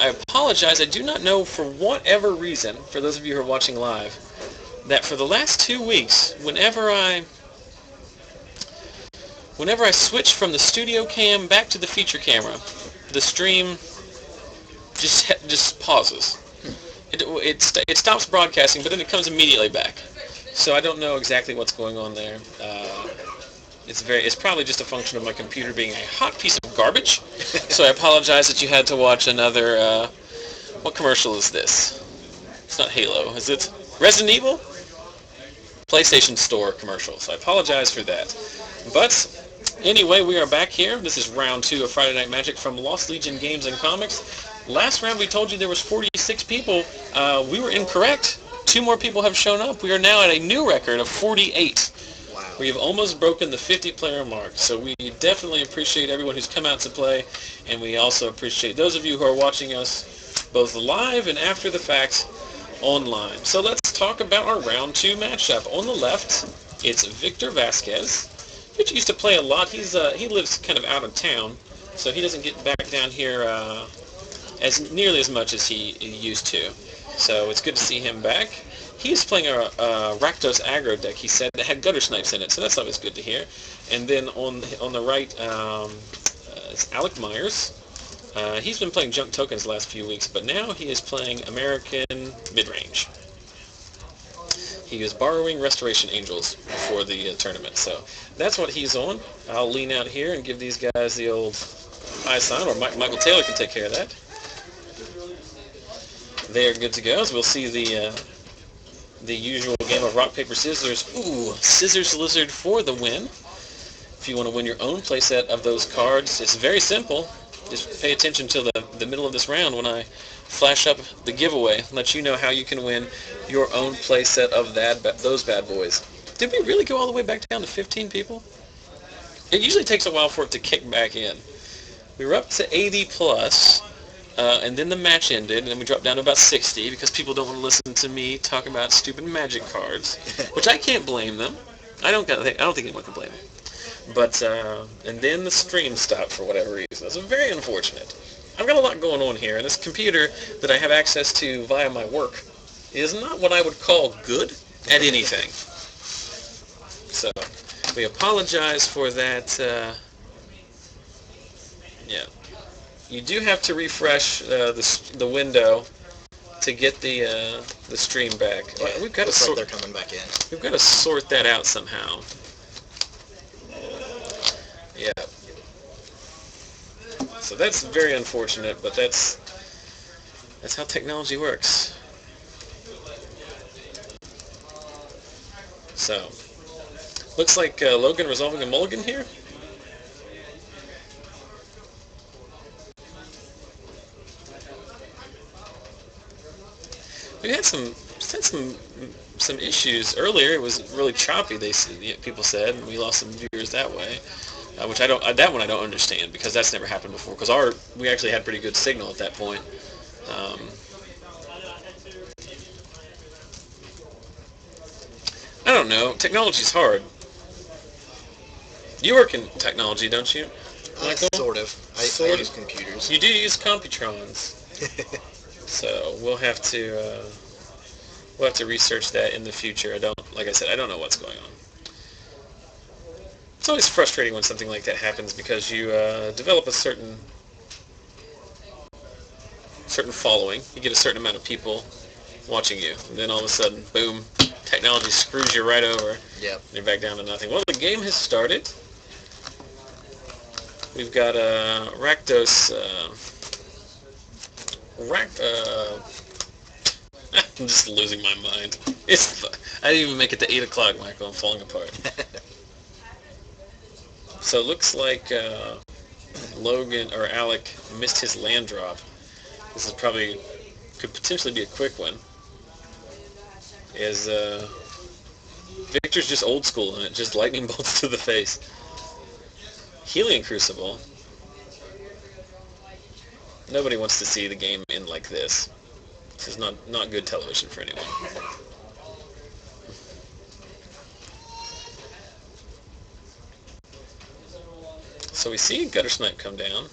I apologize. I do not know for whatever reason, for those of you who are watching live, that for the last 2 weeks, whenever I switch from the studio cam back to the feature camera, the stream just pauses. It stops broadcasting, but then it comes immediately back. So I don't know exactly what's going on there. It's probably just a function of my computer being a hot piece of garbage. So I apologize that you had to watch another. What commercial is this? It's not Halo, is it? Resident Evil? PlayStation Store commercial. So I apologize for that. But anyway, we are back here. This is round 2 of Friday Night Magic from Lost Legion Games and Comics. Last round we told you there was 46 people. We were incorrect. 2 more people have shown up. We are now at a new record of 48. Wow. We have almost broken the 50-player mark. So we definitely appreciate everyone who's come out to play, and we also appreciate those of you who are watching us both live and after the fact online. So let's talk about our round 2 matchup. On the left, it's Victor Vasquez. Victor used to play a lot. He lives kind of out of town, so he doesn't get back down here as nearly as much as he used to. So it's good to see him back. He's playing a Rakdos Aggro deck, he said, that had Guttersnipes in it, so that's always good to hear. And then on the right, it's Alec Myers. He's been playing junk tokens the last few weeks, but now he is playing American Midrange. He is borrowing Restoration Angels before the tournament, so that's what he's on. I'll lean out here and give these guys the old high sign, or Michael Taylor can take care of that. They are good to go, as we'll see the usual game of rock, paper, scissors. Ooh, scissors lizard for the win. If you want to win your own playset of those cards, it's very simple. Just pay attention to the middle of this round when I flash up the giveaway, let you know how you can win your own playset of those bad boys. Did we really go all the way back down to 15 people? It usually takes a while for it to kick back in. We were up to 80 plus. And then the match ended, and then we dropped down to about 60 because people don't want to listen to me talk about stupid magic cards, which I can't blame them. I don't think anyone can blame them. But and then the stream stopped for whatever reason. That's very unfortunate. I've got a lot going on here, and this computer that I have access to via my work is not what I would call good at anything. So we apologize for that. Yeah. You do have to refresh the window to get the stream back. Yeah, we've got to sort. They're coming back in. We've got to sort that out somehow. Yeah. So that's very unfortunate, but that's how technology works. So looks like Logan resolving a mulligan here. We had some issues earlier. It was really choppy. People said, and we lost some viewers that way, which that one I don't understand because that's never happened before. Because we actually had pretty good signal at that point. I don't know. Technology's hard. You work in technology, don't you, Michael? Sort of. I use computers. You do use Computrons. So we'll have to research that in the future. Like I said, I don't know what's going on. It's always frustrating when something like that happens because you develop a certain following. You get a certain amount of people watching you, and then all of a sudden, boom, technology screws you right over. Yep. You're back down to nothing. Well, the game has started. We've got Rakdos. I'm just losing my mind. I didn't even make it to 8 o'clock, Michael. I'm falling apart. So it looks like Logan or Alec missed his land drop. This could potentially be a quick one. As Victor's just old school on it, just lightning bolts to the face. Helion Crucible. Nobody wants to see the game end like this. This is not good television for anyone. So we see Guttersnipe come down.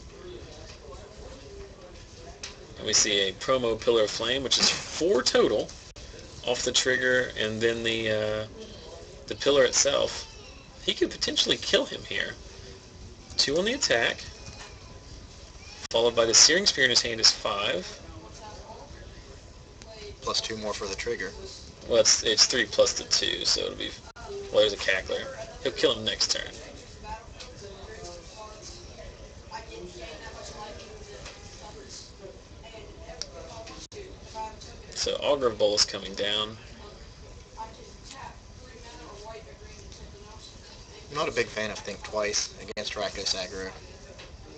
And we see a promo Pillar of Flame, which is 4 total off the trigger, and then the pillar itself. He could potentially kill him here. 2 on the attack, followed by the Searing Spear in his hand is 5. Plus 2 more for the trigger. Well, it's 3 plus the 2, so it'll be... Well, there's a Cackler. He'll kill him next turn. So Aggro Bolus coming down. I'm not a big fan of Think Twice against Rakdos aggro.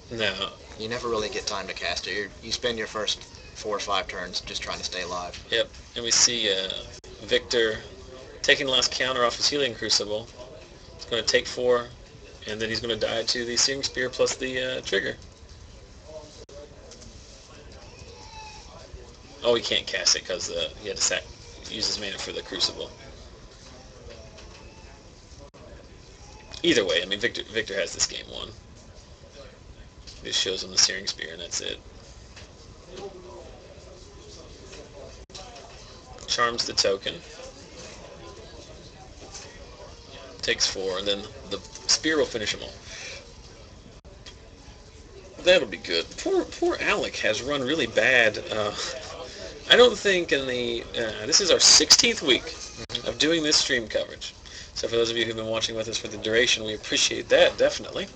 No. You never really get time to cast it. You spend your first 4 or 5 turns just trying to stay alive. Yep. And we see Victor taking the last counter off his Healing Crucible. He's going to take 4, and then he's going to die to the Searing Spear plus the trigger. Oh, he can't cast it because he had to use his mana for the Crucible. Either way, I mean, Victor has this game won. Just shows him the Searing Spear, and that's it. Charms the token. Takes 4, and then the Spear will finish him off. That'll be good. Poor Alec has run really bad. I don't think in the... this is our 16th week of doing this stream coverage. So for those of you who've been watching with us for the duration, we appreciate that, definitely.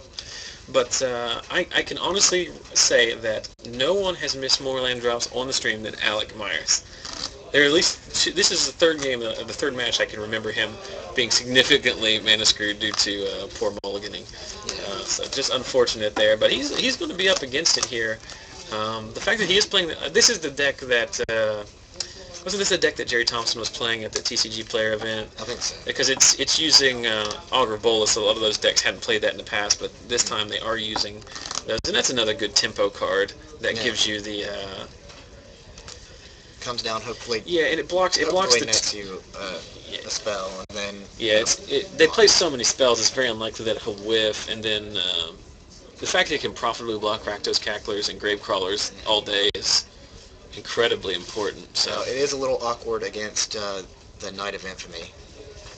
But I can honestly say that no one has missed more land drops on the stream than Alec Myers. There at least this is the third game, the third match I can remember him being significantly mana screwed due to poor mulliganing. So just unfortunate there. But he's going to be up against it here. The fact that he is playing, this is the deck that. Wasn't this the deck that Jerry Thompson was playing at the TCG player event? I think so. Because it's using Aggro Bolus. A lot of those decks hadn't played that in the past, but this time they are using those. And that's another good tempo card that gives you the... Comes down, hopefully... Yeah, and it blocks the... nets you a spell, and then... Yeah, they play so many spells, it's very unlikely that he'll whiff, and then the fact that he can profitably block Rakdos, Cacklers, and Gravecrawlers all day is... incredibly important. So it is a little awkward against the Knight of Infamy.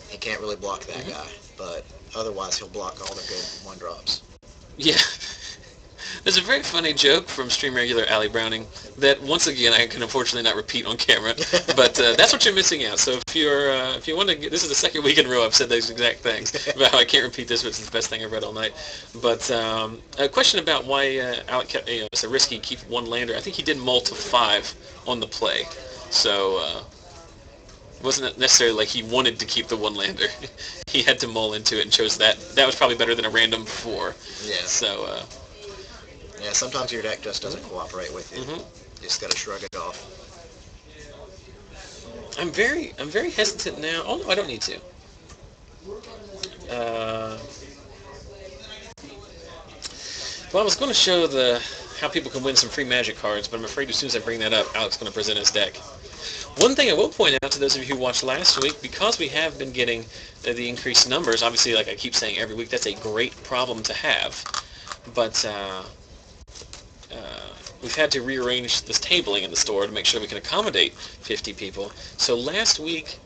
He can't really block that guy, but otherwise he'll block all the good 1-drops. Yeah. There's a very funny joke from stream regular Allie Browning that once again I can unfortunately not repeat on camera, but that's what you're missing out. So if you want to get, this is the second week in a row I've said those exact things about how I can't repeat this, but it's the best thing I've read all night. But a question about why Alec kept, it's a risky keep 1 lander. I think he did mull to 5 on the play, so it wasn't necessarily like he wanted to keep the 1 lander. He had to mull into it and chose that. That was probably better than a random 4. Yeah. So. Yeah, sometimes your deck just doesn't cooperate with you. You just gotta shrug it off. I'm very hesitant now. Oh no, I don't need to. Well, I was going to show how people can win some free Magic cards, but I'm afraid as soon as I bring that up, Alec's going to present his deck. One thing I will point out to those of you who watched last week, because we have been getting the increased numbers, obviously, like I keep saying every week, that's a great problem to have. But we've had to rearrange this tabling in the store to make sure we can accommodate 50 people. So last week,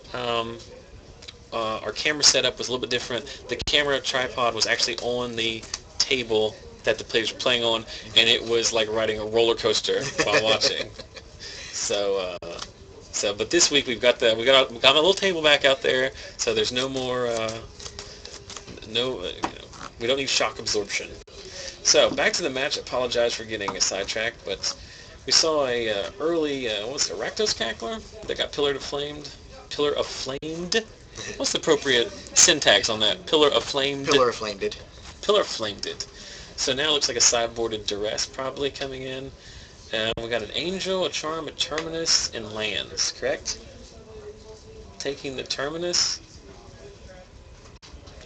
our camera setup was a little bit different. The camera tripod was actually on the table that the players were playing on, and it was like riding a roller coaster while watching. But this week we got a little table back out there, so there's no more we don't need shock absorption. So, back to the match. I apologize for getting sidetracked, but we saw a early, what's it, a Rakdos Cackler that got Pillar of Flamed? What's the appropriate syntax on that? Pillar of Flamed? Pillar of Flamed. Pillar of Flamed. So now it looks like a sideboarded Duress probably coming in. We got an Angel, a Charm, a Terminus, and lands, correct? Taking the Terminus,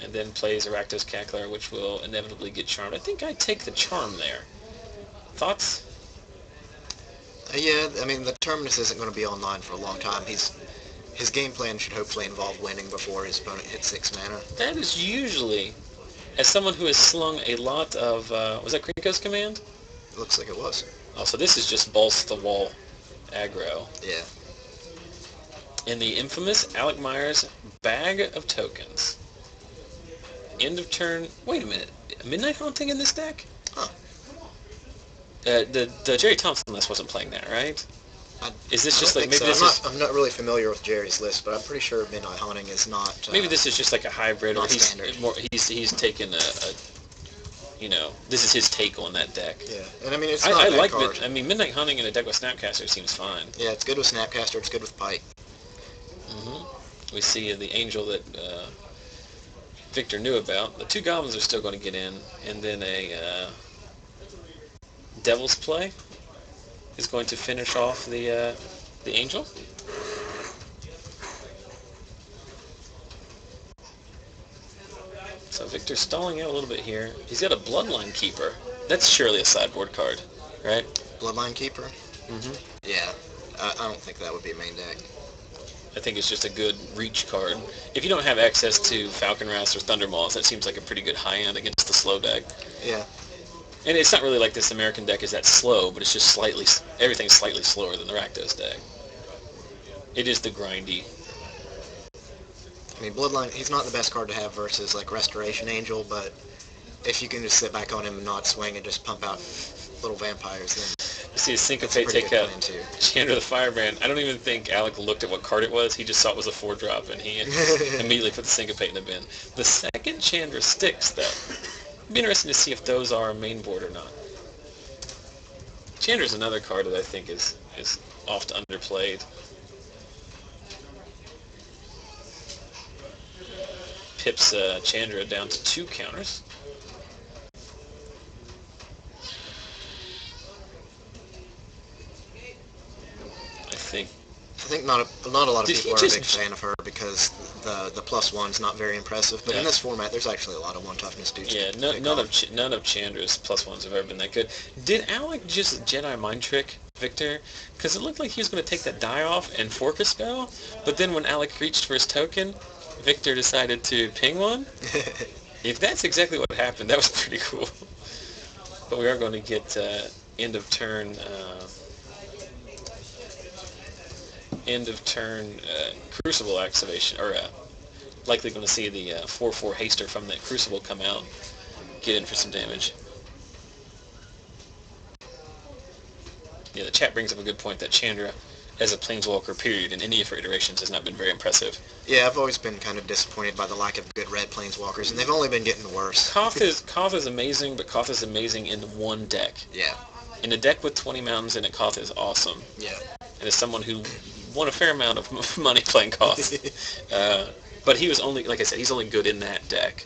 and then plays a Rakdos Cackler, which will inevitably get charmed. I think I'd take the charm there. Thoughts? Yeah, I mean, the Terminus isn't going to be online for a long time. His game plan should hopefully involve winning before his opponent hits 6 mana. That is usually, as someone who has slung a lot of, was that Krinko's command? It looks like it was. Oh, so this is just balls to the wall aggro. Yeah. In the infamous Alec Myers bag of tokens. End of turn. Wait a minute. Midnight Haunting in this deck? Huh. The Jerry Thompson list wasn't playing that, right? Is this just like maybe so. this is? I'm not really familiar with Jerry's list, but I'm pretty sure Midnight Haunting is not. Maybe this is just like a hybrid, or he's taken a this is his take on that deck. Yeah, and I mean it's not a I bad like card. Midnight Hunting in a deck with Snapcaster seems fine. Yeah, it's good with Snapcaster. It's good with Pike. We see the Angel that Victor knew about. The 2 Goblins are still going to get in, and then a Devil's Play is going to finish off the Angel. So Victor's stalling out a little bit here. He's got a Bloodline Keeper. That's surely a sideboard card, right? Bloodline Keeper? Mm-hmm. Yeah. I don't think that would be a main deck. I think it's just a good reach card. If you don't have access to Falcon Wraths or Thundermaws, that seems like a pretty good high end against the slow deck. Yeah. And it's not really like this American deck is that slow, but it's just everything's slightly slower than the Rakdos deck. It is the grindy. I mean, Bloodline, he's not the best card to have versus, like, Restoration Angel, but if you can just sit back on him and not swing and just pump out little vampires, then You see a Syncopate take out Chandra the Firebrand. I don't even think Alec looked at what card it was. He just saw it was a 4-drop, and he immediately put the Syncopate in the bin. The second Chandra sticks, though. It'd be interesting to see if those are main board or not. Chandra's another card that I think is oft underplayed. Pips Chandra down to 2 counters. I think not a lot of people are a big fan of her because the +1's not very impressive. But in this format, there's actually a lot of 1 toughness dudes. Yeah, none of Chandra's +1s have ever been that good. Did Alec just Jedi Mind Trick Victor? Because it looked like he was going to take that die off and fork a spell, but then when Alec reached for his token, Victor decided to ping one. If that's exactly what happened, that was pretty cool. But we are going to get end of turn Crucible activation, or likely going to see the 4/4 haster from that Crucible come out, get in for some damage. Yeah, the chat brings up a good point that Chandra, as a Planeswalker period, in any of her iterations, has not been very impressive. Yeah, I've always been kind of disappointed by the lack of good red Planeswalkers, and they've only been getting worse. Koth is amazing, but Koth is amazing in one deck. Yeah. In a deck with 20 mountains in it, Koth is awesome. Yeah. And as someone who won a fair amount of money playing Koth, but he was only, like I said, he's only good in that deck.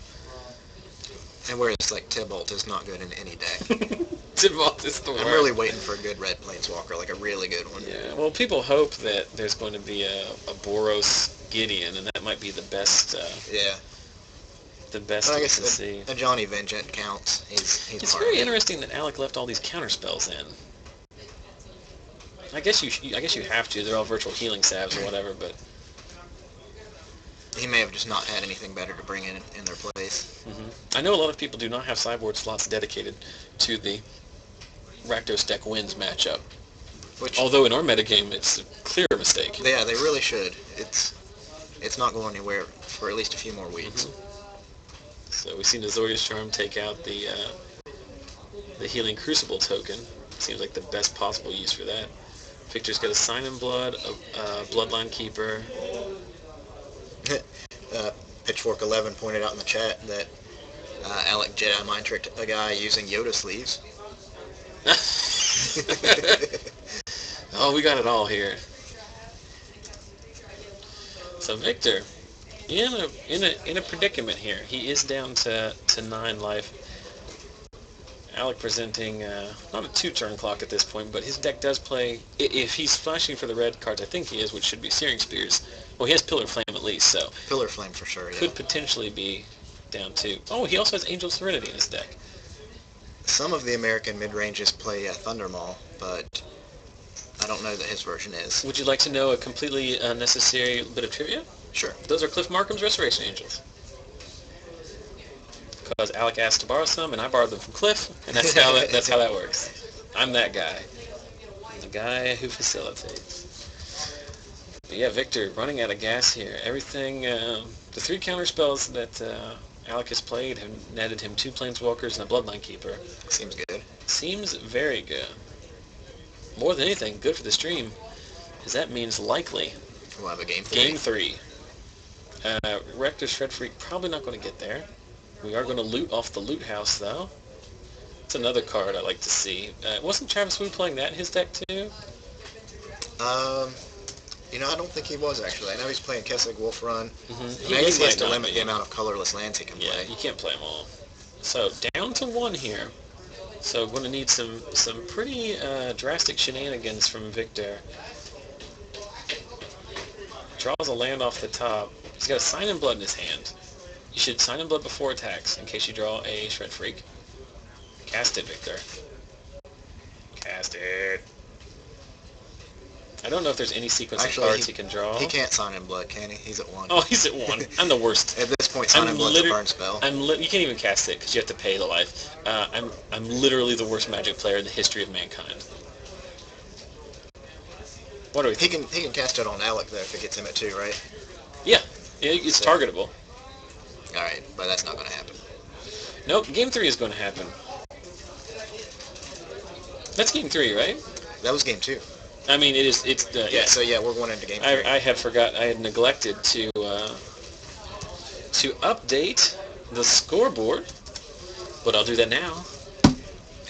And whereas, like, Tybalt is not good in any deck. Tybalt is the worst. I'm really waiting for a good red Planeswalker, like a really good one. Yeah, well, people hope that there's going to be a Boros Gideon, and that might be the best. Yeah. The best I we guess can see. A Johnny Vengeant counts. He's It's very interesting that Alec left all these counter spells in. I guess you have to. They're all virtual healing salves or whatever, but he may have just not had anything better to bring in their place. I know a lot of people do not have sideboard slots dedicated to the Rakdos deck wins matchup. Although in our metagame, it's a clear mistake. Yeah, they really should. It's not going anywhere for at least a few more weeks. So we've seen Azorius Charm take out the Healing Crucible token. Seems like the best possible use for that. Victor's got a Sign in Blood, a Bloodline Keeper. Pitchfork 11 pointed out in the chat that Alec Jedi mind tricked a guy using Yoda sleeves. Oh, we got it all here. So Victor, in a predicament here. He is down to 9 life. Alec presenting not a 2-turn clock at this point, but his deck does play. If he's flashing for the red cards, I think he is, which should be Searing Spears. Well, he has Pillar Flame at least, so Pillar Flame for sure. Yeah. Could potentially be down to. Oh, he also has Angel Serenity in his deck. Some of the American mid-ranges play Thundermaw, but I don't know that his version is. Would you like to know a completely unnecessary bit of trivia? Sure. Those are Cliff Markham's Restoration Angels. Because Alec asked to borrow some, and I borrowed them from Cliff, and that's how that works. I'm that guy. guy who facilitates. But yeah, Victor running out of gas here. Everything, the 3 counter spells that Alec has played have netted him 2 Planeswalkers and a Bloodline Keeper. Seems good. Seems very good. More than anything, good for the stream, because that means likely We'll have a game 3. Game 3. Rakdos Shred Freak probably not going to get there. We are going to loot off the loot house, though. It's another card I like to see. Wasn't Travis Wu playing that in his deck, too? I don't think he was, actually. I know he's playing Kessig Wolf Run. Mm-hmm. Maybe he has to limit the amount of colorless lands he can play. Yeah, you can't play them all. So, down to 1 here. So, going to need some pretty drastic shenanigans from Victor. Draws a land off the top. He's got a Sign in Blood in his hand. You should Sign in Blood before attacks in case you draw a Shred Freak. Cast it, Victor. Cast it. I don't know if there's any sequence of cards he can draw. He can't Sign in Blood, can he? He's at 1. Oh, he's at 1. I'm the worst. At this point, Sign in Blood's a burn spell. You can't even cast it because you have to pay the life. I'm literally the worst Magic player in the history of mankind. What do we think? He can cast it on Alec, though, if it gets him at 2, right? Yeah, it's targetable. Alright, but that's not going to happen. Nope, Game 3 is going to happen. That's Game 3, right? That was Game 2. I mean, it is. It's yeah. So yeah, we're going into Game 3. I had neglected to update the scoreboard, but I'll do that now.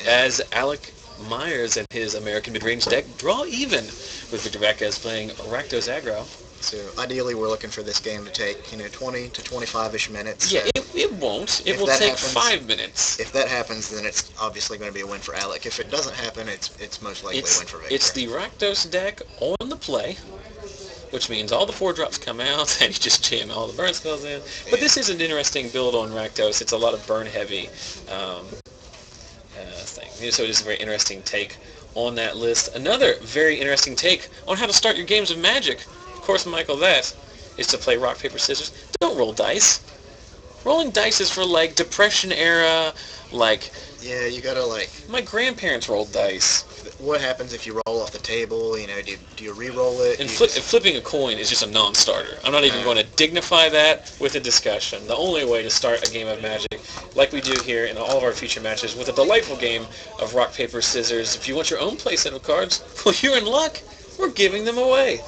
As Alec Myers and his American Midrange deck draw even with Victor Vasquez playing Rakdos Aggro. So ideally, we're looking for this game to take 20 to 25-ish minutes. Yeah, it won't. It will take 5 minutes. If that happens, then it's obviously going to be a win for Alec. If it doesn't happen, it's most likely a win for Victor. It's the Rakdos deck on the play, which means all the 4-drops come out, and you just jam all the burn spells in. But this is an interesting build on Rakdos. It's a lot of burn-heavy thing. So it is a very interesting take on that list. Another very interesting take on how to start your games of Magic. Of course, Michael, that is to play rock, paper, scissors. Don't roll dice. Rolling dice is for, like, Depression era, like... Yeah, you gotta, like... My grandparents rolled dice. What happens if you roll off the table? Do you re-roll it? And flipping a coin is just a non-starter. I'm not even going to dignify that with a discussion. The only way to start a game of Magic, like we do here in all of our future matches, with a delightful game of rock, paper, scissors. If you want your own playset of cards, well, you're in luck. We're giving them away.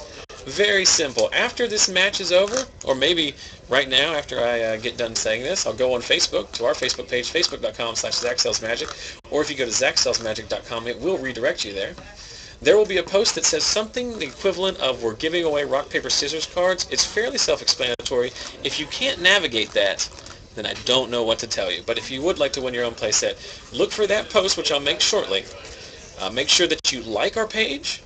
Very simple. After this match is over, or maybe right now after I get done saying this, I'll go on Facebook to our Facebook page, facebook.com/ZachSellsMagic, or if you go to ZachSellsMagic.com, it will redirect you there. There will be a post that says something the equivalent of we're giving away rock, paper, scissors cards. It's fairly self-explanatory. If you can't navigate that, then I don't know what to tell you. But if you would like to win your own playset, look for that post, which I'll make shortly. Make sure that you like our page,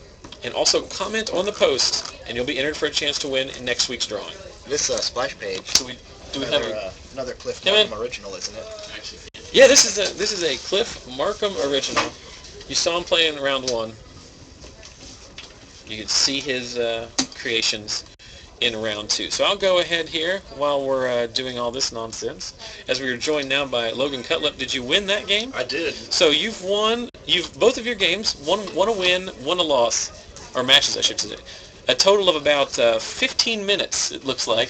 and also comment on the post, and you'll be entered for a chance to win in next week's drawing. This splash page. Do we have another Cliff Markham original, isn't it? Yeah, this is a Cliff Markham original. You saw him play in round 1. You could see his creations in round 2. So I'll go ahead here while we're doing all this nonsense. As we are joined now by Logan Cutlip. Did you win that game? I did. So you've won. Both of your games. One a win, one a loss. Or matches, I should say. A total of about 15 minutes, it looks like.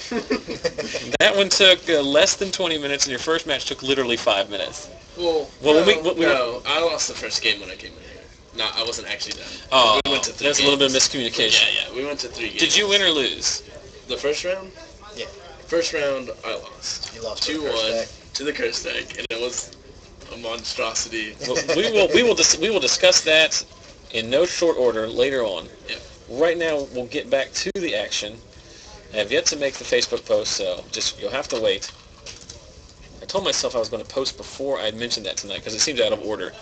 That one took less than 20 minutes, and your first match took literally 5 minutes. No, I lost the first game when I came in here. No, I wasn't actually done. Oh, we went to 3 that's games. a little bit of miscommunication. Yeah, we went to 3 games. Did you win or lose? The first round? Yeah. First round, I lost. You lost 2-1 to the curse deck, and it was a monstrosity. Well, we will discuss that in no short order later on. Yeah. Right now, we'll get back to the action. I have yet to make the Facebook post, so you'll have to wait. I told myself I was going to post before I mentioned that tonight, because it seems out of order.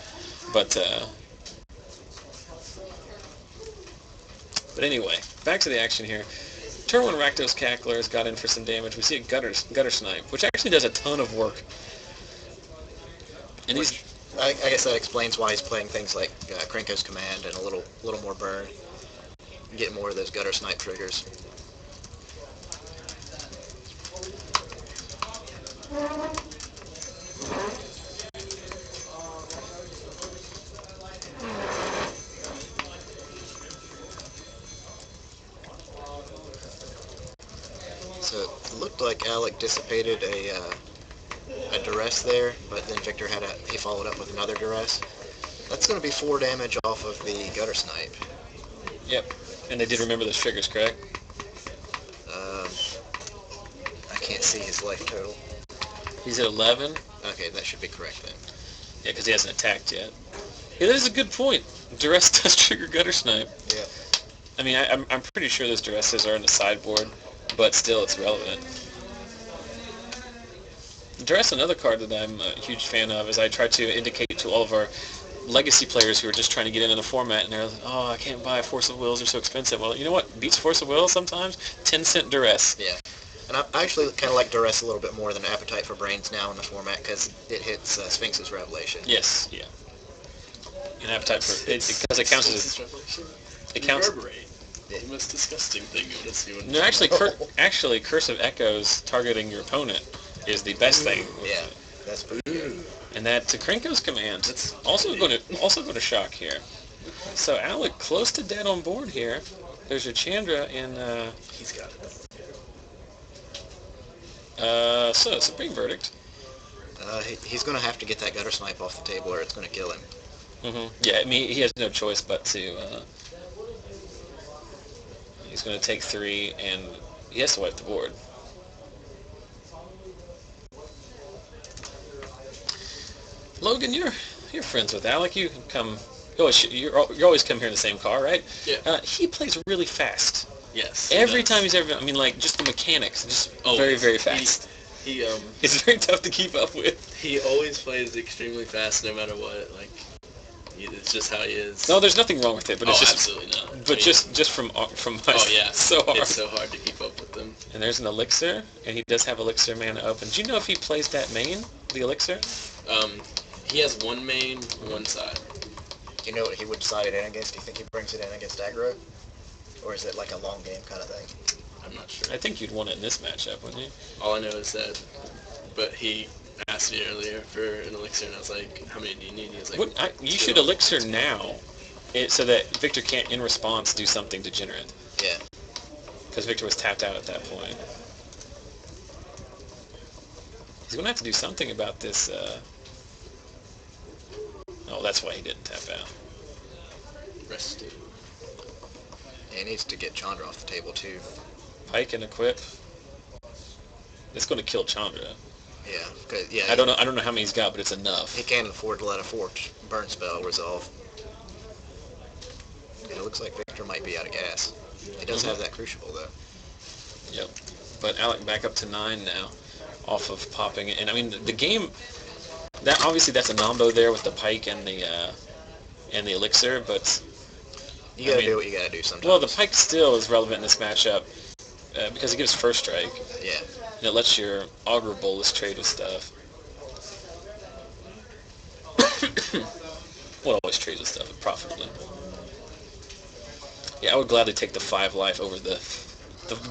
But anyway, back to the action here. Turn 1 Rakdos Cacklers got in for some damage. We see a Guttersnipe, which actually does a ton of work. And I guess that explains why he's playing things like Krenko's Command and a little more burn. Get more of those Guttersnipe triggers. So it looked like Alec dissipated a duress there, but then Victor he followed up with another duress. That's going to be 4 damage off of the Guttersnipe. Yep. And they did remember those triggers, correct? I can't see his life total. He's at 11. Okay, that should be correct then. Yeah, because he hasn't attacked yet. Yeah, that is a good point. Duress does trigger Guttersnipe. Yeah. I mean, I'm pretty sure those duresses are in the sideboard, but still it's relevant. Duress, another card that I'm a huge fan of, is I try to indicate to all of our legacy players who are just trying to get into the format, and they're like, oh, I can't buy Force of Wills, they're so expensive. Well, you know what beats Force of Will sometimes? 10-cent Duress. Yeah. And I actually kind of like Duress a little bit more than Appetite for Brains now in the format, because it hits Sphinx's Revelation. Yes, yeah. And Appetite for... Because it counts as... It counts... Reverberate. The most disgusting thing you want to see when... No, actually, Curse of Echoes targeting your opponent is the best thing. Yeah, that's pretty good. And that to Krenko's command, it's also going to shock here. So Alec close to dead on board here. There's your Chandra in. He's got it. So Supreme Verdict. He's going to have to get that Guttersnipe off the table, or it's going to kill him. Yeah, I mean he has no choice but to. He's going to take 3, and he has to wipe the board. Logan, you're friends with Alec. You can come. You always come here in the same car, right? Yeah. He plays really fast. Yes. Every time he's ever. I mean, like just the mechanics, just very very fast. He It's very tough to keep up with. He always plays extremely fast, no matter what. Like, it's just how he is. No, there's nothing wrong with it, but it's just absolutely not. But I mean, just from oh yeah, so hard. It's so hard to keep up with them. And there's an elixir, and he does have elixir mana open. Do you know if he plays that main, the elixir? He has one main, one side. Do you know what he would side it in against? Do you think he brings it in against Aggro? Or is it like a long game kind of thing? I'm not sure. I think you'd want it in this matchup, wouldn't you? All I know is that, but he asked me earlier for an elixir, and I was like, how many do you need? He was like, you should elixir now, so that Victor can't, in response, do something degenerate. Yeah. Because Victor was tapped out at that point. He's going to have to do something about this. Oh, that's why he didn't tap out. Rested. He needs to get Chandra off the table too. Pike and equip. It's going to kill Chandra. Yeah. I don't know how many he's got, but it's enough. He can't afford to let a 4 burn spell resolve. And it looks like Victor might be out of gas. He does have that Crucible though. Yep. But Alec back up to 9 now, off of popping it. And I mean the game. That obviously that's a nombo there with the Pike and the elixir, but you gotta do what you gotta do sometimes. Well, the Pike still is relevant in this matchup because it gives first strike. Yeah. And it lets your Aggro Bolus trade with stuff. Well, always trades with stuff profitably. Yeah, I would gladly take the 5 life over the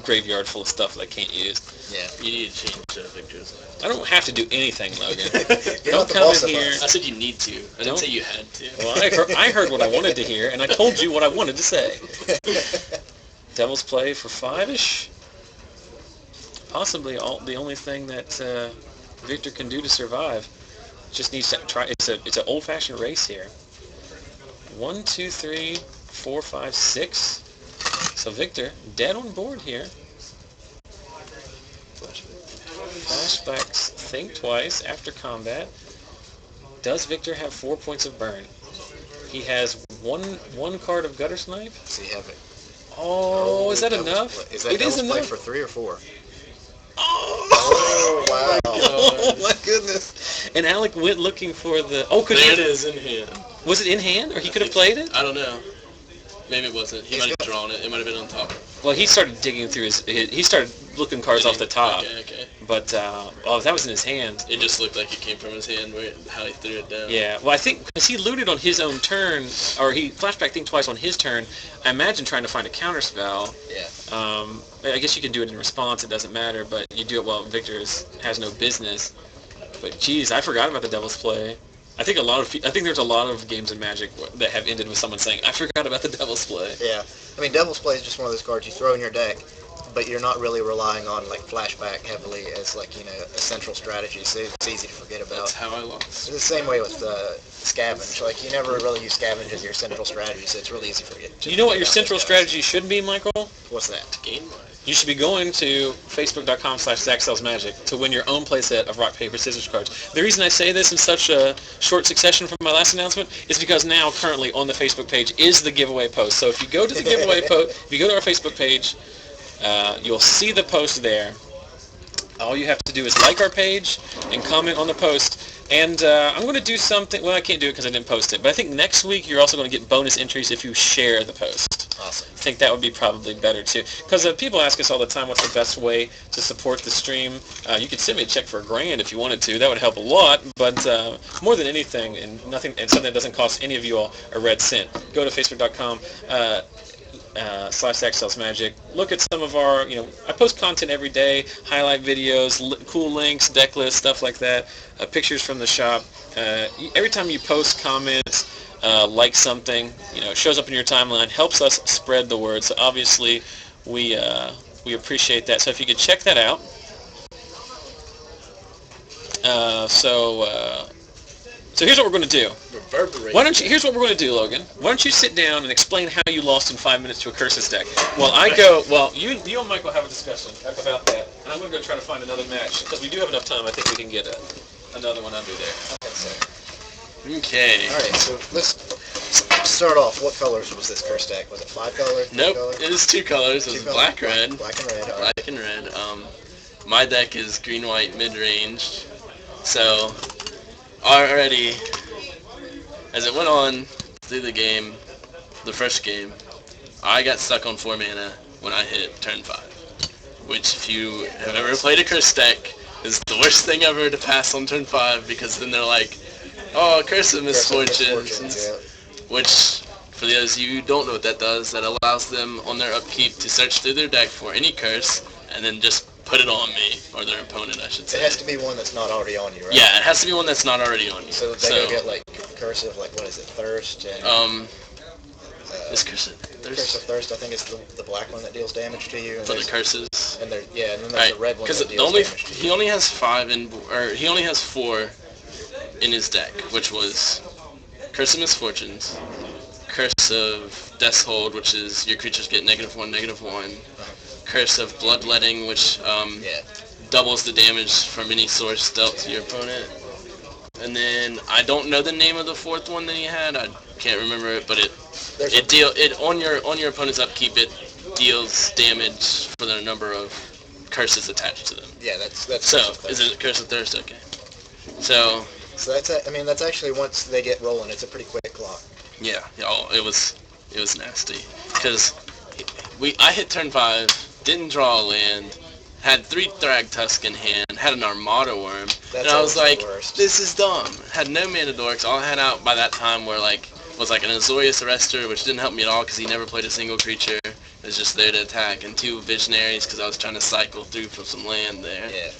graveyard full of stuff that I can't use. Yeah. You need to change Victor's life. I don't have to do anything, Logan. Don't come in here. I said you need to. I didn't say you had to. Well, I heard what I wanted to hear, and I told you what I wanted to say. Devil's Play for 5-ish. Possibly the only thing that Victor can do to survive. Just needs to try. It's an old-fashioned race here. 1, 2, 3, 4, 5, 6. So Victor, dead on board here. Flashbacks, think twice after combat. Does Victor have 4 points of burn? He has one card of Guttersnipe. Does he have it? Oh, is that enough? Is that it is enough. Play for 3 or 4? Oh, wow. Oh my goodness. And Alec went looking for the... Oh, could it is in hand. Was it in hand, or he could have played it? I don't know. Maybe it wasn't. He might have drawn it. It might have been on top. Well, he started digging through he started looking cards off the top. Okay. But, that was in his hand. It just looked like it came from his hand, how he threw it down. Yeah, well, I think, because he looted on his own turn, or he flashback think twice on his turn, I imagine trying to find a counterspell. Yeah. I guess you can do it in response, it doesn't matter, but you do it while Victor has no business. But, geez, I forgot about the Devil's Play. I think there's a lot of games in Magic that have ended with someone saying, I forgot about the Devil's Play. Yeah. I mean, Devil's Play is just one of those cards you throw in your deck. but you're not really relying on like flashback heavily as like a central strategy, so it's easy to forget about. That's how I lost. It's the same way with scavenge. Like you never really use scavenge as your central strategy, so it's really easy to forget. You know what your central strategy should be, Michael? What's that? Game life. You should be going to facebook.com/ZachSellsMagic to win your own playset of rock, paper, scissors cards. The reason I say this in such a short succession from my last announcement is because now, currently, on the Facebook page is the giveaway post. So if you go to the giveaway post, if you go to our Facebook page, you'll see the post there. All you have to do is like our page and comment on the post. And I'm going to do something. Well, I can't do it because I didn't post it. But I think next week you're also going to get bonus entries if you share the post. Awesome. I think that would be probably better too. Because people ask us all the time what's the best way to support the stream. You could send me a check for $1,000 if you wanted to. That would help a lot. But more than anything, and something that doesn't cost any of you all a red cent, go to facebook.com. /ZachSellsMagic. Look at some of our, I post content every day, highlight videos, cool links, deck lists, stuff like that, pictures from the shop. Every time you post, comment, like something, it shows up in your timeline, helps us spread the word. So obviously, we appreciate that. So if you could check that out. So here's what we're going to do. Here's what we're going to do, Logan. Why don't you sit down and explain how you lost in 5 minutes to a Curses deck? You and Michael have a discussion about that. And I'm going to go try to find another match. Because we do have enough time, I think we can get another one under there. Okay. All right, so let's start off. What colors was this curse deck? Was it 5 colors? Nope, colors? it was 2 colors. It was black, red. Black and red. Black and red. My deck is green, white, mid-range. So, already, as it went on through the game, the first game, I got stuck on 4 mana when I hit turn 5. Which, if you have ever played a curse deck, is the worst thing ever to pass on turn 5, because then they're like, oh, Curse of Misfortunes. Yeah. Which, for those of you who don't know what that does, that allows them on their upkeep to search through their deck for any curse, and then just put it on me, or their opponent, I should say. It has to be one that's not already on you, right? Yeah, it has to be one that's not already on you. So they're going to get, like, Curse of, like, what is it, Thirst? And, is Curse of Thirst? Curse of Thirst, I think, is the black one that deals damage to you. And for the curses? And then there's the red one that deals damage to you. He only has 4 in his deck, which was Curse of Misfortunes, Curse of Death's Hold, which is your creatures get -1/-1, Curse of Bloodletting, which doubles the damage from any source dealt to your opponent, and then I don't know the name of the 4th one that he had. I can't remember it, but on your opponent's upkeep, it deals damage for the number of curses attached to them. Yeah, that's. So is it Curse of Thirst? Okay. So that's actually, once they get rolling, it's a pretty quick clock. Yeah. It was nasty because I hit turn 5, didn't draw a land, had 3 Thragtusk in hand, had an Armada Worm, and I was like, this is dumb. Had no mana dorks. All I had out by that time was an Azorius Arrestor, which didn't help me at all because he never played a single creature. It was just there to attack, and 2 Visionaries because I was trying to cycle through for some land there. Yeah.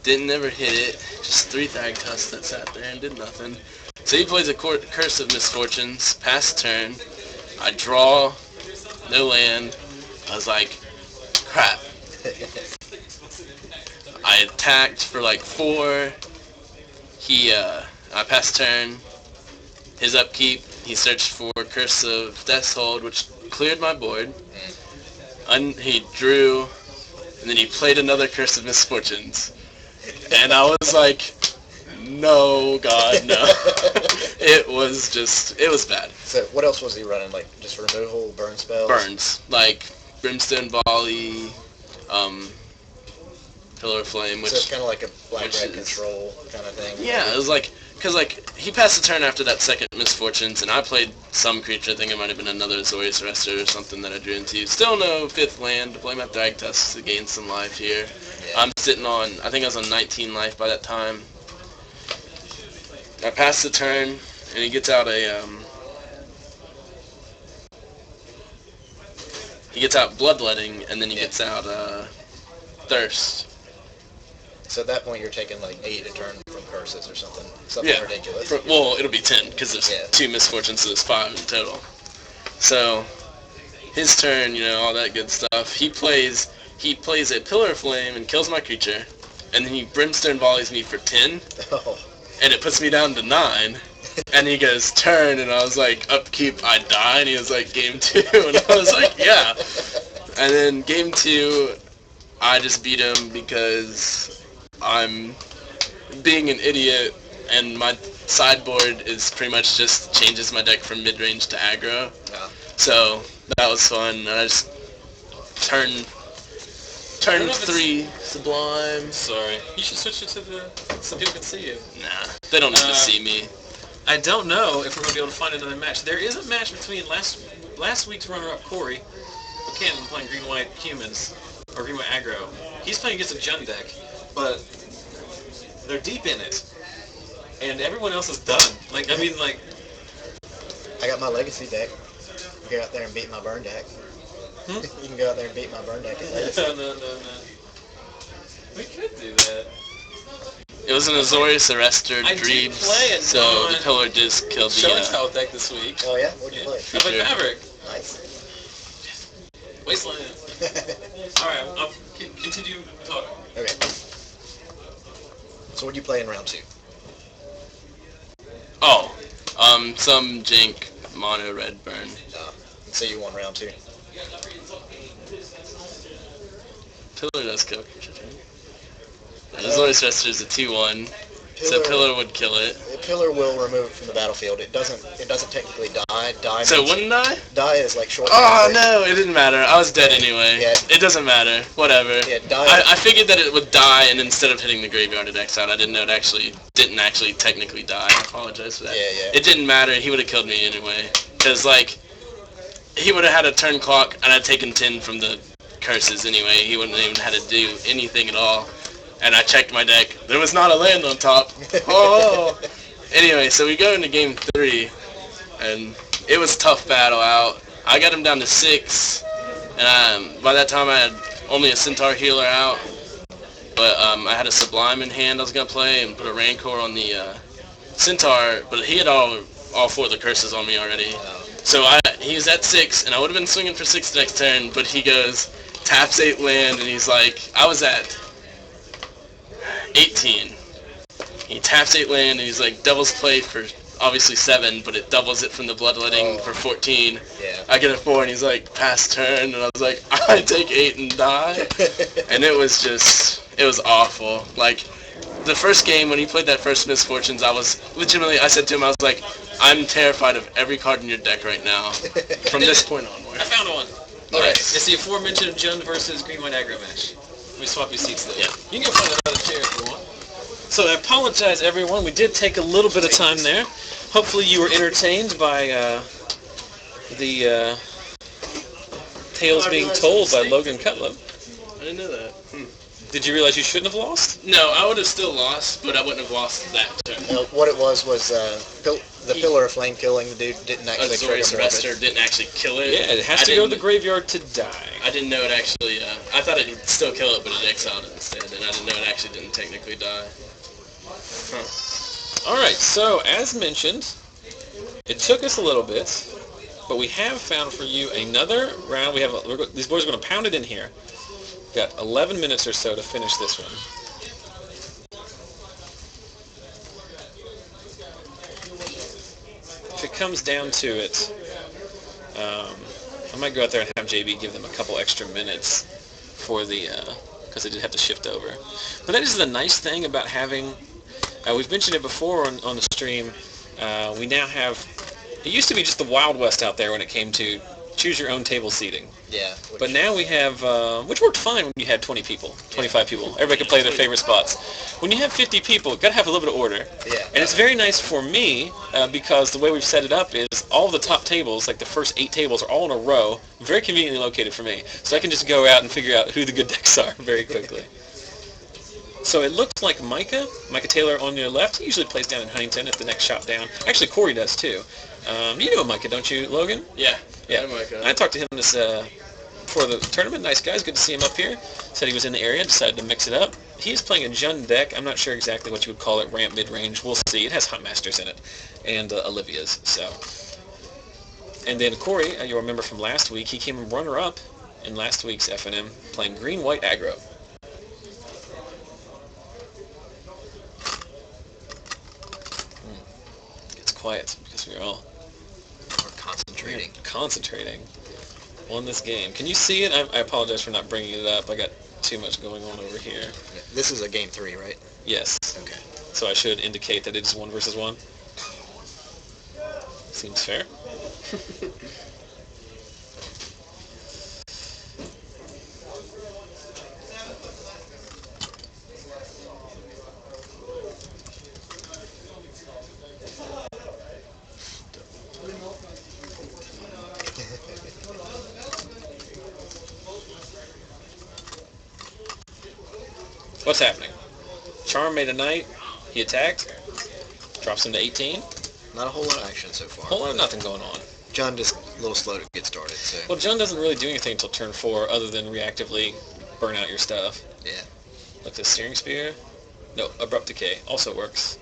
Didn't ever hit it. Just 3 Thragtusks that sat there and did nothing. So he plays a Curse of Misfortunes, pass turn. I draw, no land. I was like, crap. I attacked for like 4. I passed turn. His upkeep, he searched for Curse of Death's Hold, which cleared my board. He drew, and then he played another Curse of Misfortunes. And I was like, no, God, no. It was bad. So what else was he running? Like, just removal, burn spells? Burns. Like, Brimstone Volley, Pillar of Flame, which... So it's kind of like a black-red control kind of thing? Yeah, it was like... Because, he passed the turn after that second Misfortunes, and I played some creature. I think it might have been another Azorius Arrestor or something that I drew into. Still no 5th land to play my Thragtusk to gain some life here. Yeah. I'm sitting on... I think I was on 19 life by that time. I passed the turn, and he gets out He gets out Bloodletting, and then he gets out Thirst. So at that point, you're taking like 8 a turn from curses or something ridiculous. Well, it'll be 10 because there's 2 Misfortunes, so there's 5 in total. So his turn, all that good stuff. He plays a Pillar of Flame and kills my creature, and then he Brimstone volleys me for 10, Oh. and it puts me down to 9. And he goes, turn, and I was like, upkeep, I die, and he was like, game 2, and I was like, yeah. And then game 2, I just beat him because I'm being an idiot, and my sideboard is pretty much just changes my deck from mid-range to aggro. Yeah. So that was fun, and I just turned 3 Sublime. Sorry. You should switch it to so people can see you. Nah, they don't need to see me. I don't know if we're going to be able to find another match. There is a match between last week's runner-up, Cory, Buchanan, playing green-white humans, or green-white aggro. He's playing against a Jund deck, but they're deep in it. And everyone else is done. I got my legacy deck. You can go out there and beat my burn deck. You can go out there and beat my burn deck. No. We could do that. It was an Azorius Arrestor I did Dreams, play it so on the Pillar just killed the... Showing Child deck this week. Oh yeah? What'd you play? I played Maverick. Nice. Wasteland. Alright, I'll continue talking. Okay. So what'd you play in round 2? Oh, some jank mono red burn. So you won round 2. Pillar does kill creature. Azorius Arrestor is a 2/1, so Pillar would kill it. The Pillar will remove it from the battlefield. It doesn't technically die. So it wouldn't die? Die is like short. Oh no, it didn't matter. I was dead anyway. Yeah. It doesn't matter. Whatever. Yeah, die. I figured that it would die, and instead of hitting the graveyard, it exiled. I didn't know it didn't actually technically die. I apologize for that. Yeah. It didn't matter. He would have killed me anyway. Because, he would have had a turn clock, and I'd taken 10 from the curses anyway. He wouldn't even had to do anything at all. And I checked my deck. There was not a land on top. Oh! Anyway, so we go into game 3, and it was a tough battle out. I got him down to 6, and by that time I had only a Centaur healer out. But I had a Sublime in hand I was going to play and put a Rancor on the Centaur, but he had all 4 of the curses on me already. So he was at 6, and I would have been swinging for 6 the next turn, but he goes, taps 8 land, and he's like, I was at 18. He taps 8 land, and he's like, Devil's Plate for obviously 7, but it doubles it from the Bloodletting for 14. Yeah. I get a 4, and he's like, pass turn, and I was like, I take 8 and die. And it was awful. The first game, when he played that first Misfortunes, I said to him, I was like, I'm terrified of every card in your deck right now, from this point onward. I found one. Alright. It's the aforementioned Jund versus green-white aggro match. Let me swap your seats there. Yeah. You can go find another chair if you want. So I apologize, everyone. We did take a little bit of time there. Hopefully you were entertained by the tales being told by Logan Cutlip. I didn't know that. Did you realize you shouldn't have lost? No, I would have still lost, but I wouldn't have lost that turn. What it was the Pillar of Flame killing the dude didn't actually Azorius Arrestor didn't actually kill it. Yeah, it has to go to the graveyard to die. I didn't know it actually, I thought it'd still kill it, but it exiled it instead, and I didn't know it actually didn't technically die. Huh. Alright, so as mentioned, it took us a little bit, but we have found for you another round. These boys are going to pound it in here. Got 11 minutes or so to finish this one. If it comes down to it, I might go out there and have JB give them a couple extra minutes for because they did have to shift over. But that is the nice thing about having, we've mentioned it before on the stream, we now have, it used to be just the Wild West out there when it came to choose your own table seating. Yeah. But now we have, which worked fine when you had 20 people, 25 people. Everybody could play their favorite spots. When you have 50 people, you've got to have a little bit of order. Yeah. And it's very nice for me because the way we've set it up is all the top tables, like the first 8 tables, are all in a row, very conveniently located for me. So I can just go out and figure out who the good decks are very quickly. So it looks like Micah Taylor on your left. He usually plays down in Huntington at the next shop down. Actually, Cory does too. You know Micah, don't you, Logan? Yeah. Yeah. Micah. I talked to him before the tournament. Nice guy. It's good to see him up here. Said he was in the area. Decided to mix it up. He's playing a Jund deck. I'm not sure exactly what you would call it. Ramp mid-range. We'll see. It has Huntmasters in it and Olivia's. So And then Cory, you'll remember from last week, he came runner-up in last week's FNM playing green-white aggro. It's quiet because we're all concentrating on this game. Can you see it? I apologize for not bringing it up. I got too much going on over here. Yeah, this is a game 3, right? Yes. Okay. So I should indicate that it is 1 versus 1. Seems fair. What's happening? Charm made a knight. He attacked. Drops him to 18. Not a whole lot of action so far. Whole lot of nothing going on. John just a little slow to get started. So. Well, John doesn't really do anything until turn 4 other than reactively burn out your stuff. Yeah. Like the Searing Spear. No, Abrupt Decay also works.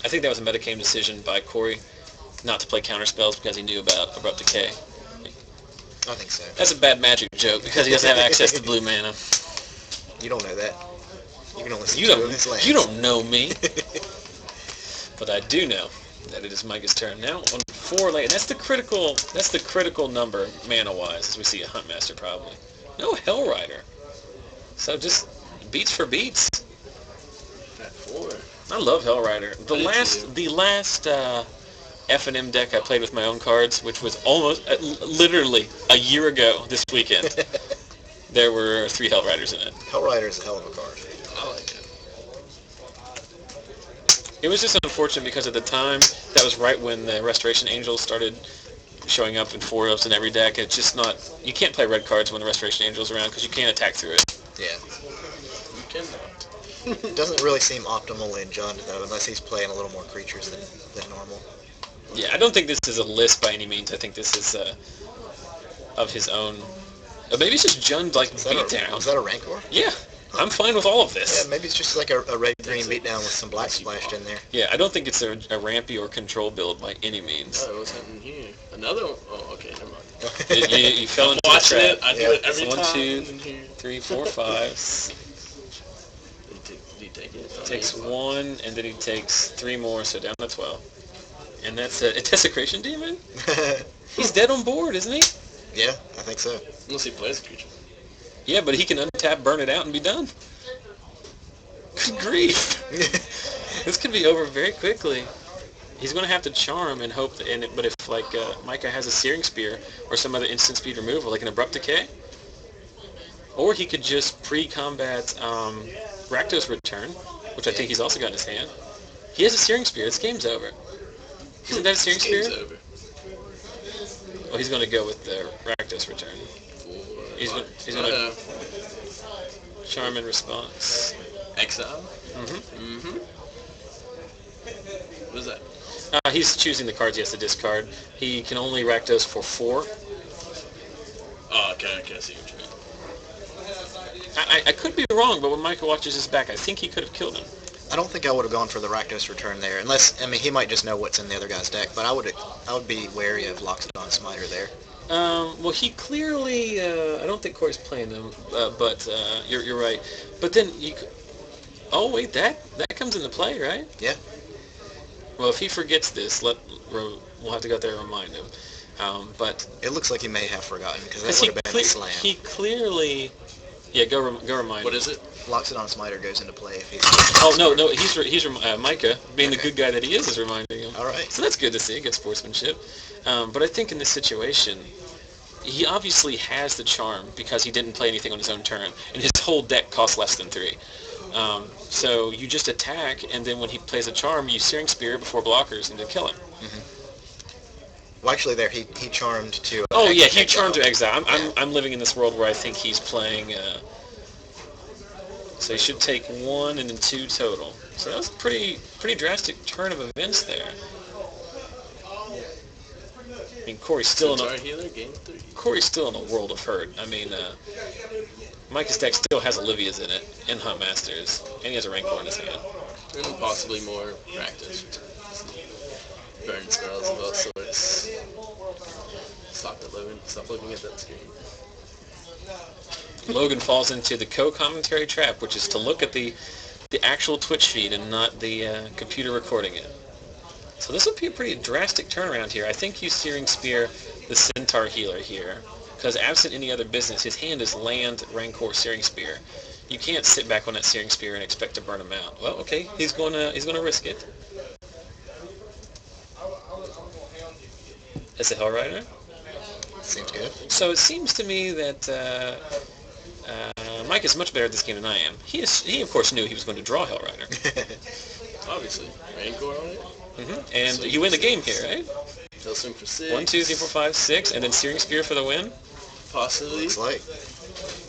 I think that was a metagame decision by Cory not to play counter spells because he knew about Abrupt Decay. I think so. That's a bad Magic joke because he doesn't have access to blue mana. You don't know that. You can only see You two of his lands. You don't know me. But I do know that it is Micah's turn now on 4 land. That's the critical number mana-wise, as we see a Huntmaster probably. No Hellrider. So just beats for beats. At 4. I love Hellrider. The last FNM deck I played with my own cards, which was almost literally a year ago this weekend. There were 3 Hellriders in it. Hellrider is a hell of a card. I like it. It was just unfortunate because at the time, that was right when the Restoration Angels started showing up in 4-ups in every deck. It's just not... You can't play red cards when the Restoration Angel's around because you can't attack through it. Yeah. You cannot. It doesn't really seem optimal in John, though, unless he's playing a little more creatures than normal. Yeah, I don't think this is a list by any means. I think this is of his own... maybe it's just Jund, like, beatdown. Is that a Rancor? Yeah. I'm fine with all of this. Yeah, maybe it's just like a red-green beatdown with some black splashed in there. Yeah, I don't think it's a rampy or control build by any means. Oh, what's happening here? Another one? Oh, okay, never mind. You fell into the Watching trap. it, I do it every time. 1, 2, 3, 4, 5. Did he take it? Oh, Takes 1, and then he takes 3 more, so down to 12. And that's a Desecration Demon? He's dead on board, isn't he? Yeah, I think so. Unless he plays a creature. Yeah, but he can untap, burn it out, and be done. Good grief. This could be over very quickly. He's going to have to charm and hope, but if like Micah has a Searing Spear or some other instant speed removal, like an Abrupt Decay, or he could just pre-combat Rakdos Return, which I think he's also got in his hand. He has a Searing Spear. This game's over. Isn't that a Searing Spear? Game's over. Well, he's going to go with the Rakdos Return. He's going to charm in response. Exile? Mm-hmm. Mm-hmm. What is that? He's choosing the cards he has to discard. He can only Rakdos for 4. Oh, okay, I see what you mean. I could be wrong, but when Micah watches his back, I think he could have killed him. I don't think I would have gone for the Rakdos Return there, unless, I mean, he might just know what's in the other guy's deck, but I would be wary of Loxodon Smiter there. Well, he clearly, I don't think Cory's playing them, but you're right. But then oh wait, that comes into play, right? Yeah. Well, if he forgets this, we'll have to go out there and remind him. But it looks like he may have forgotten, because that would have been a slam. He clearly, yeah, go remind him. What is it? Loxodon Smiter goes into play if he's... Oh, no, he's Micah, being the good guy that he is reminding him. All right. So that's good to see, good sportsmanship. But I think in this situation, he obviously has the charm because he didn't play anything on his own turn, and his whole deck costs less than 3. So you just attack, and then when he plays a charm, you Searing Spear before blockers and then kill him. Mm-hmm. Well, actually, there he charmed to. Oh yeah, he charmed to exile. I'm living in this world where I think he's playing. So he should take 1 and then 2 total. So that was a pretty drastic turn of events there. I mean, Cory's still Cory's still in a world of hurt. I mean, Micah's deck still has Olivia's in it, and Huntmasters, and he has a Rancor in his hand. And possibly more practice. burn spells of all sorts. Stop it, Logan. Stop looking at that screen. Logan falls into the co-commentary trap, which is to look at the actual Twitch feed and not the computer recording it. So this would be a pretty drastic turnaround here. I think he's Searing Spear the Centaur healer here, because absent any other business, his hand is land, Rancor, Searing Spear. You can't sit back on that Searing Spear and expect to burn him out. Well, okay, he's gonna risk it. It's a Hell Rider. Seems good. So it seems to me that Mike is much better at this game than I am. He of course knew he was going to draw Hell Rider. Obviously. Rancor on it. And you win the game here, right? He'll swing for 6. 1, 2, 3, 4, 5, 6, and then Searing Spear for the win. Possibly. Looks like.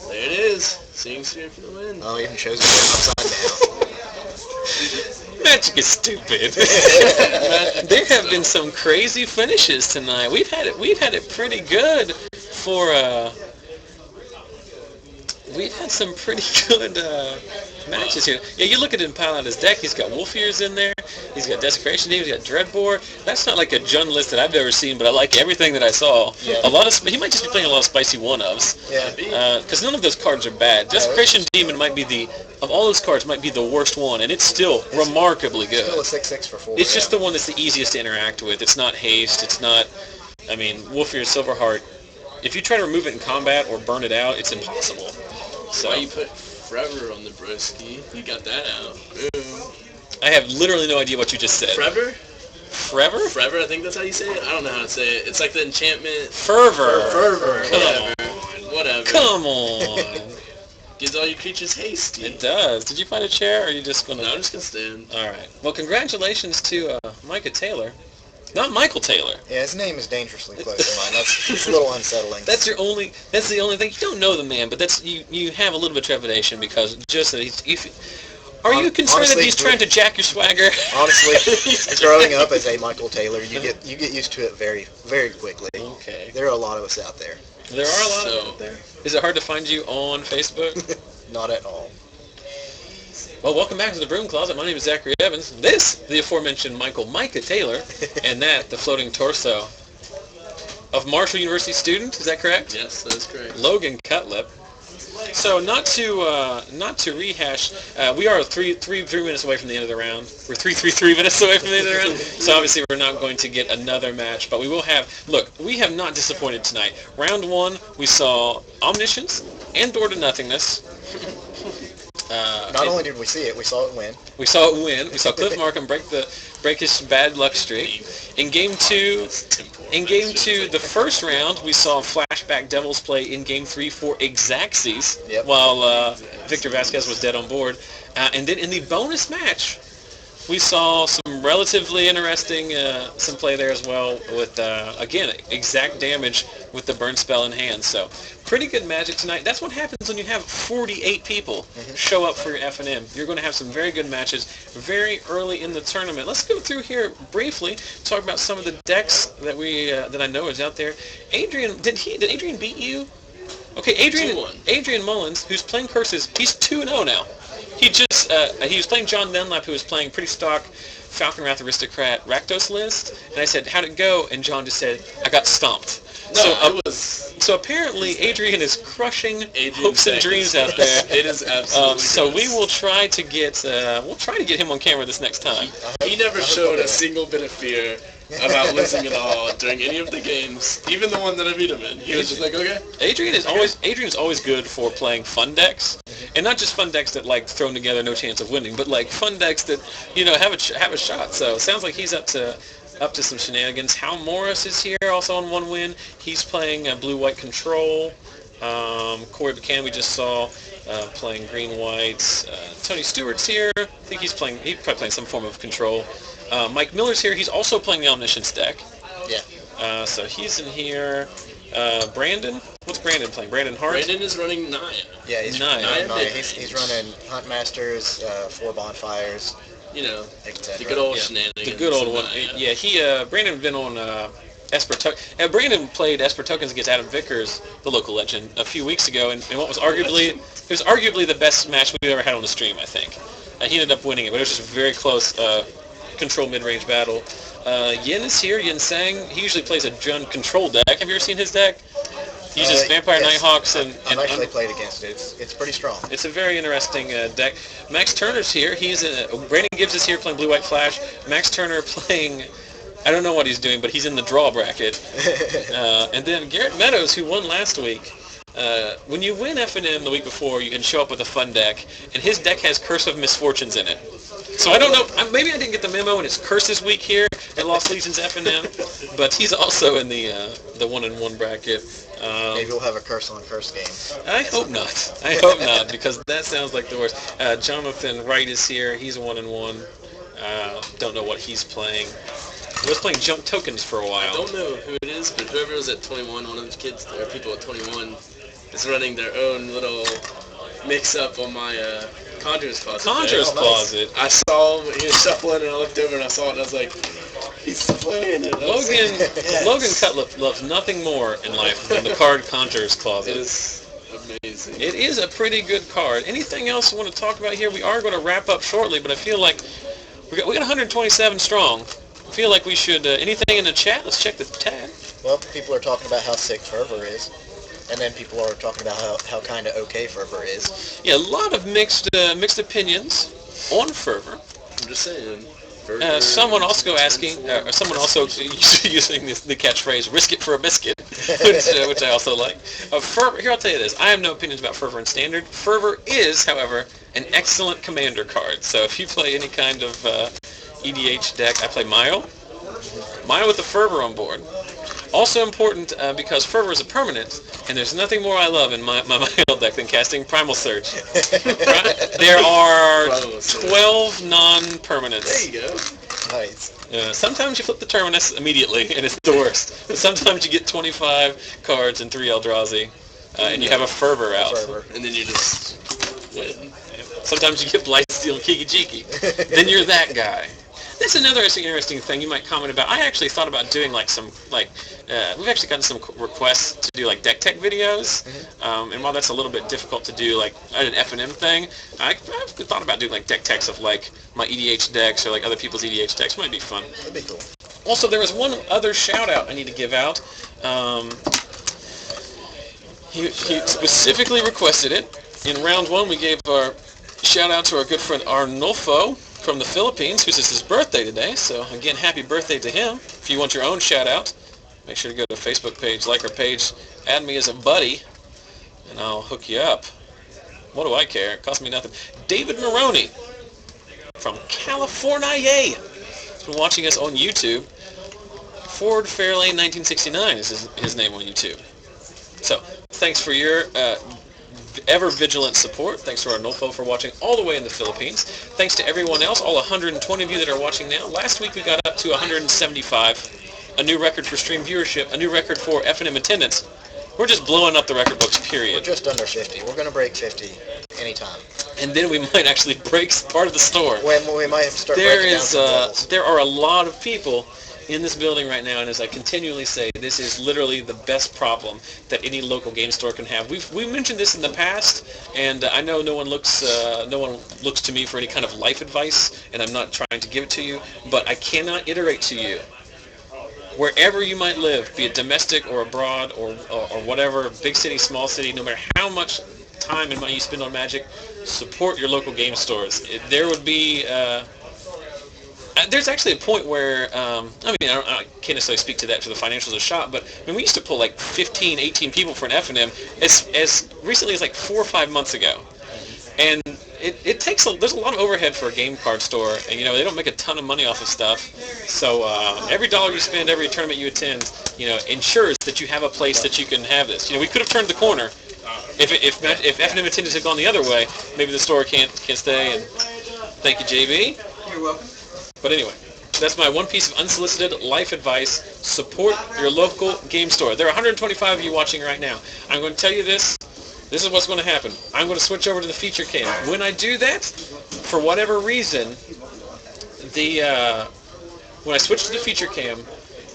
There it is. Searing Spear for the win. Oh, even shows it upside down. Magic is stupid. There have been some crazy finishes tonight. We've had it pretty good for we've had some pretty good matches here. Yeah, you look at him pile out his deck. He's got Wolf Ears in there. He's got Desecration Demons. He's got Dreadbore. That's not like a Jund list that I've ever seen, but I like everything that I saw. Yeah. He might just be playing a lot of spicy 1-ofs. Yeah. Because none of those cards are bad. Desecration Demon might be of all those cards, might be the worst one, and it's still remarkably good. Still a 6/6 for 4. It's just the one that's the easiest to interact with. It's not haste. It's not. I mean, Wolf Ears, Silverheart. If you try to remove it in combat or burn it out, it's impossible. So Why you put Forever on the broski? You got that out. Boom. I have literally no idea what you just said. Forever? Forever? Forever, I think that's how you say it. I don't know how to say it. It's like the enchantment. Fervor. Fervor. Whatever. Come on. Gives all your creatures haste. It does. Did you find a chair, or are you just going to... No, I'm just going to stand. All right. Well, congratulations to Micah Taylor. Not Michael Taylor. Yeah, his name is dangerously close to mine. It's a little unsettling. That's the only thing. You don't know the man, but that's you have a little bit of trepidation because just that are you concerned honestly, that he's trying to jack your swagger? Honestly, growing up as a Michael Taylor, you get used to it very, very quickly. Okay. There are a lot of us out there. There are a lot of them out there. Is it hard to find you on Facebook? Not at all. Well, welcome back to the Broom Closet. My name is Zachary Evans. This, the aforementioned Micah Taylor, and that, the floating torso of Marshall University student. Is that correct? Yes, that is correct. Logan Cutlip. So not to rehash, we are three minutes away from the end of the round. We're 3 minutes away from the end of the round. So obviously we're not going to get another match, but we will have. Look, we have not disappointed tonight. Round 1, we saw Omniscience and Door to Nothingness. Not only did we see it, we saw it win. We saw it win. We saw Cliff Markham break his bad luck streak. In game 2, the first round, we saw Flashback Devils play in game 3 for Exaxes, while Victor Vasquez was dead on board. And then in the bonus match, we saw some relatively interesting some play there as well with, again, exact damage with the burn spell in hand. So pretty good Magic tonight. That's what happens when you have 48 people show up for your FNM. You're going to have some very good matches very early in the tournament. Let's go through here briefly, talk about some of the decks that that I know is out there. Adrian, did Adrian beat you? Okay, Adrian Mullins, who's playing Curses, he's 2-0 now. He was playing John Dunlap, who was playing pretty stock Falcon Wrath Aristocrat Rakdos list, and I said, how'd it go? And John just said, I got stomped. So apparently Adrian is crushing hopes and dreams out there. It is absolutely so we will try to get him on camera this next time. He never showed a single bit of fear about losing at all during any of the games, even the one that I beat him in. He was just like, okay. Adrian's always good for playing fun decks, and not just fun decks that like thrown together no chance of winning, but like fun decks that have a shot. So it sounds like he's up to some shenanigans. Hal Morris is here, also on 1 win. He's playing blue-white control. Cory Buchanan we just saw playing green-whites. Tony Stewart's here. I think he's probably playing some form of control. Mike Miller's here. He's also playing the Omniscience deck. Yeah. So he's in here. Brandon, what's Brandon playing? Brandon Hart? Brandon is running Naya. Yeah, he's Naya. He's running Hunt Masters, 4 bonfires. You know, etc. the good old shenanigans. The good old one. Yeah, Brandon been on Esper Tokens. Brandon played Esper Tokens against Adam Vickers, the local legend, a few weeks ago, and what was arguably the best match we've ever had on the stream, I think. He ended up winning it, but it was just a very close control mid-range battle. Yin is here. Yin Sang. He usually plays a Jun control deck. Have you ever seen his deck? He uses Vampire yes. Nighthawks I've actually played against it. It's pretty strong. It's a very interesting deck. Max Turner's here. Brandon Gibbs is here playing Blue White Flash. Max Turner playing, I don't know what he's doing, but he's in the draw bracket. And then Garrett Meadows, who won last week. When you win FNM the week before, you can show up with a fun deck, and his deck has Curse of Misfortunes in it. So I don't know, maybe I didn't get the memo, and it's Curses week here at Lost Legions FNM, but he's also in the 1-in-1 bracket. Maybe we'll have a curse on curse game. I hope not. I hope not, because that sounds like the worst. Jonathan Wright is here. He's a 1-in-1. Don't know what he's playing. He was playing Jump Tokens for a while. I don't know who it is, but whoever was at 21, one of the kids or people at 21, is running their own little mix-up on my Conjurer's Closet. Conjurer's Closet. I saw him, he was shuffling, and I looked over and I saw it, and I was like, he's playing it. Logan Cutlip loves nothing more in life than the card Conjurer's Closet. It is amazing. It is a pretty good card. Anything else you want to talk about here? We are going to wrap up shortly, but I feel like we got 127 strong. I feel like we should, anything in the chat? Let's check the tab. Well, people are talking about how sick Fervor is. And then people are talking about how kind of okay Fervor is. Yeah, a lot of mixed opinions on Fervor. I'm just saying. Someone also asking, or someone also using the catchphrase "risk it for a biscuit," which I also like. Fervor. Here, I'll tell you this: I have no opinions about Fervor in Standard. Fervor is, however, an excellent commander card. So if you play any kind of EDH deck, I play Mile with the Fervor on board. Also important because Fervor is a permanent, and there's nothing more I love in my Mile deck than casting Primal Surge. There are 12 non-permanents. There you go. Nice. Sometimes you flip the Terminus immediately, and it's the worst. But sometimes you get 25 cards and 3 Eldrazi, and you have a Fervor out. And then you just win. Sometimes you get Blightsteel and Kiki Jiki. Then you're that guy. That's another interesting thing you might comment about. I actually thought about doing we've actually gotten some requests to do like deck tech videos, and while that's a little bit difficult to do like an FNM thing, I've thought about doing like deck techs of like my EDH decks or like other people's EDH decks. Might be fun. That'd be cool. Also, there was one other shout out I need to give out. He specifically requested it. In round 1, we gave our shout out to our good friend Arnulfo from the Philippines, whose is his birthday today. So again, happy birthday to him. If you want your own shout out, make sure to go to the Facebook page, like our page, add me as a buddy, and I'll hook you up. What do I care? It costs me nothing. David Maroney from California. He's been watching us on YouTube. Ford Fairlane 1969 is his name on YouTube. So thanks for your ever vigilant support. Thanks to Arnulfo for watching all the way in the Philippines. Thanks to everyone else, all 120 of you that are watching now. Last week we got up to 175, a new record for stream viewership, a new record for FNM attendance. We're just blowing up the record books, period. We're just under 50. We're going to break 50 anytime. And then we might actually break part of the store. We might have to start breaking down some walls. There are a lot of people in this building right now, and as I continually say, this is literally the best problem that any local game store can have. We've mentioned this in the past, and I know no one looks to me for any kind of life advice, and I'm not trying to give it to you, but I cannot iterate to you. Wherever you might live, be it domestic or abroad or whatever, big city, small city, no matter how much time and money you spend on Magic, support your local game stores. There would be there's actually a point where, I can't necessarily speak to that for the financials of the shop, but I mean, we used to pull like 15, 18 people for an FNM as recently as like 4 or 5 months ago. And it takes there's a lot of overhead for a game card store, and they don't make a ton of money off of stuff. So every dollar you spend, every tournament you attend, ensures that you have a place that you can have this. We could have turned the corner. If FNM attendance had gone the other way, maybe the store can't stay. And thank you, JB. You're welcome. But anyway, that's my one piece of unsolicited life advice. Support your local game store. There are 125 of you watching right now. I'm going to tell you this. This is what's going to happen. I'm going to switch over to the feature cam. When I do that, for whatever reason, when I switch to the feature cam,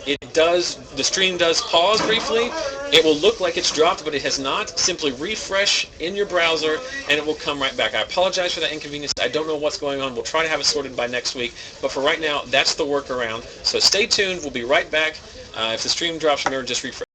the stream does pause briefly. It will look like it's dropped, but it has not. Simply refresh in your browser, and it will come right back. I apologize for that inconvenience. I don't know what's going on. We'll try to have it sorted by next week. But for right now, that's the workaround. So stay tuned. We'll be right back. If the stream drops, remember, just refresh.